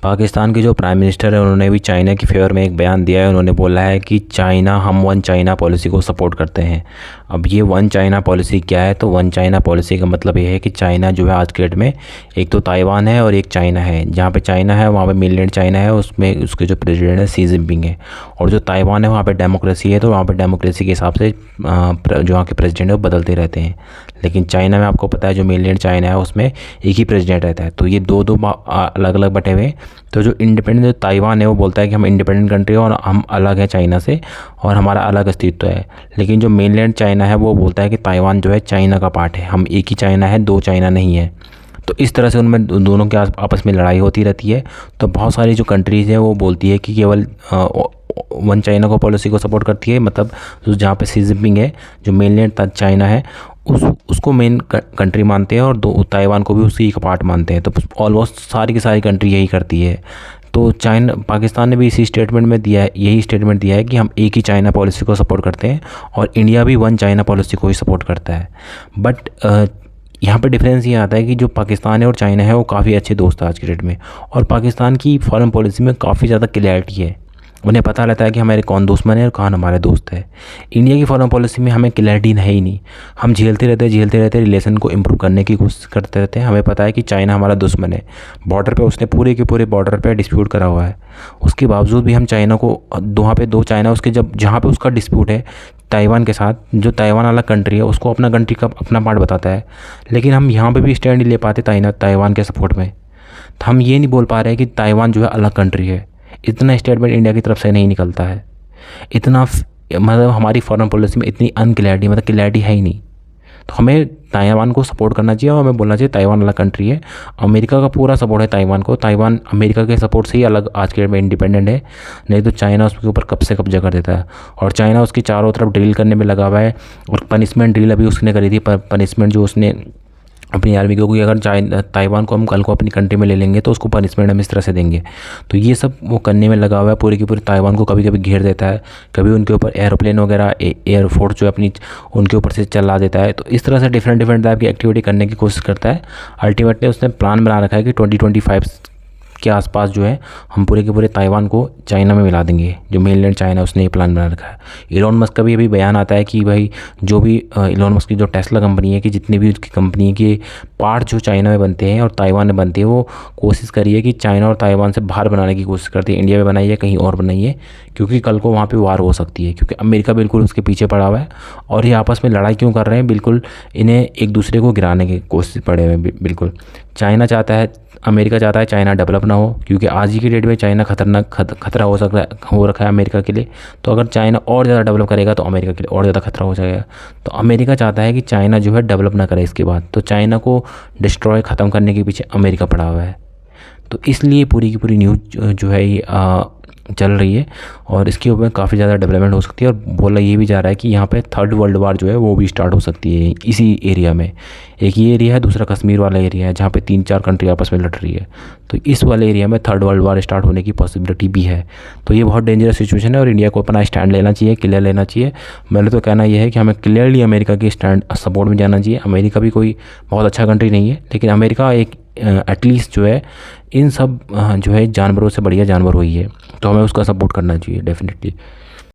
पाकिस्तान के जो prime minister है उन्होंने भी चाइना के फेवर में एक बयान दिया है। उन्होंने बोला है कि हम वन चाइना पॉलिसी को सपोर्ट करते हैं। अब ये वन चाइना पॉलिसी क्या है? तो वन चाइना पॉलिसी का मतलब ये है कि चाइना जो है आज के डेट में एक तो ताइवान है और एक चाइना है। जहाँ पे चाइना है वहाँ पे मेनलैंड चाइना है, उसमें उसके जो प्रेसिडेंट है शी जिनपिंग है। और जो ताइवान है वहाँ पे डेमोक्रेसी है, तो वहाँ पे डेमोक्रेसी के हिसाब से जो वहाँ के प्रेसिडेंट है वो बदलते रहते हैं। लेकिन चाइना में आपको पता है जो मेनलैंड चाइना है उसमें एक ही प्रेसिडेंट रहता है। तो ये दो दो अलग अलग बटे हुए। तो जो इंडिपेंडेंट जो ताइवान है वो बोलता है कि हम इंडिपेंडेंट कंट्री है और हम अलग है चाइना से और हमारा अलग अस्तित्व है। लेकिन जो मेनलैंड चाइना है वो बोलता है कि ताइवान जो है चाइना का पार्ट है, हम एक ही चाइना है, दो चाइना नहीं है। तो इस तरह से उनमें दोनों के आपस में लड़ाई होती रहती है। तो बहुत सारी जो कंट्रीज़ हैं वो बोलती है कि केवल वन चाइना को पॉलिसी को सपोर्ट करती है, मतलब जहाँ पे शी जिनपिंग है जो मेनलैंड चाइना है उसको मेन कंट्री मानते हैं और दो ताइवान को भी उसी का पार्ट मानते हैं। तो ऑलमोस्ट सारी की सारी कंट्री यही करती है। तो पाकिस्तान ने भी इसी स्टेटमेंट में दिया है, यही स्टेटमेंट दिया है कि हम एक ही चाइना पॉलिसी को सपोर्ट करते हैं और इंडिया भी वन चाइना पॉलिसी को ही सपोर्ट करता है। बट यहाँ पे डिफरेंस ये आता है कि जो पाकिस्तान है और चाइना है वो काफ़ी अच्छे दोस्त हैं आज के डेट में। और पाकिस्तान की फॉरेन पॉलिसी में काफ़ी ज़्यादा क्लैरिटी है, उन्हें पता रहता है कि हमारे कौन दुश्मन है और कौन हमारे दोस्त है। इंडिया की फॉरेन पॉलिसी में हमें क्लैरिटी है ही नहीं, हम झेलते रहते रिलेशन को इम्प्रूव करने की कोशिश करते रहते हैं। हमें पता है कि चाइना हमारा दुश्मन है, बॉर्डर पे उसने पूरे के पूरे बॉर्डर पे डिस्प्यूट करा हुआ है। उसके बावजूद भी हम चाइना को वहाँ पे दो चाइना उसके जहाँ पे उसका डिस्प्यूट है ताइवान के साथ, जो ताइवान वाला कंट्री है उसको अपना कंट्री का अपना पार्ट बताता है। लेकिन हम यहाँ पे भी स्टैंड नहीं ले पाते ताइवान के सपोर्ट में। तो हम ये नहीं बोल पा रहे कि ताइवान जो है अलग कंट्री है। इतना स्टेटमेंट इंडिया की तरफ से नहीं निकलता है। इतना मतलब हमारी फॉरेन पॉलिसी में इतनी अनक्लैरिटी, मतलब क्लैरिटी है ही नहीं। तो हमें ताइवान को सपोर्ट करना चाहिए और हमें बोलना चाहिए ताइवान वाला कंट्री है। अमेरिका का पूरा सपोर्ट है ताइवान को, ताइवान अमेरिका के सपोर्ट से ही अलग आज के डेट में इंडिपेंडेंट है, नहीं तो चाइना उसके ऊपर कब से कब्जा कर देता है। और चाइना उसकी चारों तरफ ड्रिल करने में लगा हुआ है और पनिशमेंट ड्रिल अभी उसने करी थी। पनिशमेंट जो उसने अपनी आर्मी को, कि अगर ताइवान को हम कल को अपनी कंट्री में ले लेंगे तो उसको पनिशमेंट हम इस तरह से देंगे। तो ये सब वो करने में लगा हुआ है। पूरी की पूरी ताइवान को कभी कभी घेर देता है, कभी उनके ऊपर एरोप्लेन वगैरह एयरफोर्स जो अपनी उनके ऊपर से चला देता है। तो इस तरह से डिफरेंट टाइप की एक्टिविटी करने की कोशिश करता है। अल्टीमेटली उसने प्लान बना रखा है कि 2025 के आसपास जो है हम पूरे के पूरे ताइवान को चाइना में मिला देंगे। जो मेनलैंड चाइना उसने ये प्लान बना रखा है। इलॉन मस्क का भी अभी बयान आता है कि भाई जो भी इलॉन मस्क की जो टेस्ला कंपनी है कि जितनी भी उसकी कंपनी के पार्ट जो चाइना में बनते हैं और ताइवान में बनते हैं वो कोशिश करिए कि चाइना और ताइवान से बाहर बनाने की कोशिश करती है। इंडिया में बनाइए, कहीं और बनाइए, क्योंकि कल को वहाँ पर वार हो सकती है। क्योंकि अमेरिका बिल्कुल उसके पीछे पड़ा हुआ है और ये आपस में लड़ाई क्यों कर रहे हैं? बिल्कुल इन्हें एक दूसरे को गिराने की कोशिश पड़े हुए हैं। बिल्कुल चाइना चाहता है, अमेरिका चाहता है चाइना डेवलप ना हो, क्योंकि आज ही की डेट में चाइना खतरा हो रखा है अमेरिका के लिए। तो अगर चाइना और ज़्यादा डेवलप करेगा तो अमेरिका के लिए और ज़्यादा खतरा हो जाएगा। तो अमेरिका चाहता है कि चाइना जो है डेवलप ना करे इसके बाद। तो चाइना को डिस्ट्रॉय ख़त्म करने के पीछे अमेरिका पड़ा हुआ है। तो इसलिए पूरी की पूरी न्यूज़ जो है ये चल रही है और इसके ऊपर काफ़ी ज़्यादा डेवलपमेंट हो सकती है। और बोला ये भी जा रहा है कि यहाँ पे थर्ड वर्ल्ड वार जो है वो भी स्टार्ट हो सकती है इसी एरिया में। एक ये एरिया है, दूसरा कश्मीर वाला एरिया है जहाँ पे 3-4 कंट्री आपस में लड़ रही है। तो इस वाले एरिया में थर्ड वर्ल्ड वार स्टार्ट होने की पॉसिबिलिटी भी है। तो ये बहुत डेंजरस सिचुएशन है और इंडिया को अपना स्टैंड लेना चाहिए, क्लियर लेना चाहिए। मेरा तो कहना यह है कि हमें क्लियरली अमेरिका के स्टैंड सपोर्ट में जाना चाहिए। अमेरिका भी कोई बहुत अच्छा कंट्री नहीं है, लेकिन अमेरिका एक एटलीस्ट जो है इन सब जो है जानवरों से बढ़िया जानवर हुई है, तो हमें उसका सपोर्ट करना चाहिए डेफिनेटली।